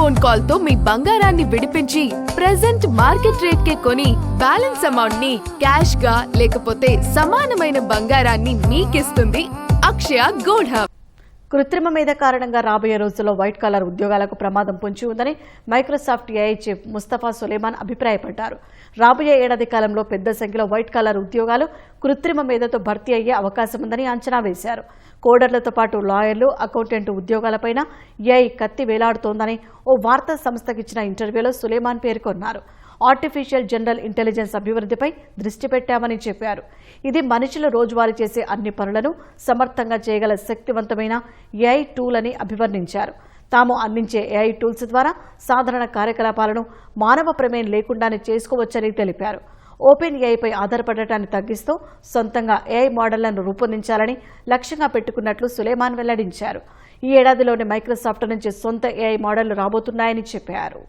Phone call తో మీ బంగారాన్ని విడిపించి ప్రెజెంట్ మార్కెట్ రేట్ కే కొని బ్యాలెన్స్ అమౌంట్ ని క్యాష్ గా లేకపోతే సమానమైన బంగారాన్ని మీకిస్తుంది అక్షయ గోల్డ్ హబ్. కృత్రిమ మేధ కారణంగా రాబోయే రోజుల్లో వైట్ కాలర్ ఉద్యోగాలకు ప్రమాదం పొంచి ఉందని Microsoft AI chief Mustafa Suleman అభిప్రాయపడ్డారు. రాబోయే ఏడాది కాలంలో పెద్ద సంఖ్యలో వైట్ కాలర్ ఉద్యోగాలు కృత్రిమ మేధతో భర్తీ అయ్యే అవకాశం ఉందని అంచనా వేశారు. కోడర్లతో పాటు లాయర్లు, అకౌంటెంట్ ఉద్యోగాలపైన ఏఐ కత్తి వేలాడుతోందని ఓ వార్తా సంస్థకిచ్చిన ఇంటర్వ్యూలో సులేమాన్ పేర్కొన్నారు. ఆర్టిఫిషియల్ జనరల్ ఇంటెలిజెన్స్ అభివృద్ధిపై దృష్టి పెట్టామని చెప్పారు. ఇది మనుషులు రోజువారీ చేసే అన్ని పనులను సమర్థంగా చేయగల శక్తివంతమైన ఏఐ టూల్ అని అభివర్ణించారు. తాము అందించే ఏఐ టూల్స్ ద్వారా సాధారణ కార్యకలాపాలను మానవ ప్రమేయం లేకుండానే చేసుకోవచ్చని తెలిపారు. ఓపెన్ ఏఐపై ఆధారపడటాన్ని తగ్గిస్తూ సొంతంగా ఏఐ మోడళ్లను రూపొందించాలని లక్ష్యంగా పెట్టుకున్నట్లు సులేమాన్ వెల్లడించారు. ఈ ఏడాదిలోనే మైక్రోసాఫ్ట్ నుంచి సొంత ఏఐ మోడళ్లు రాబోతున్నాయని చెప్పారు.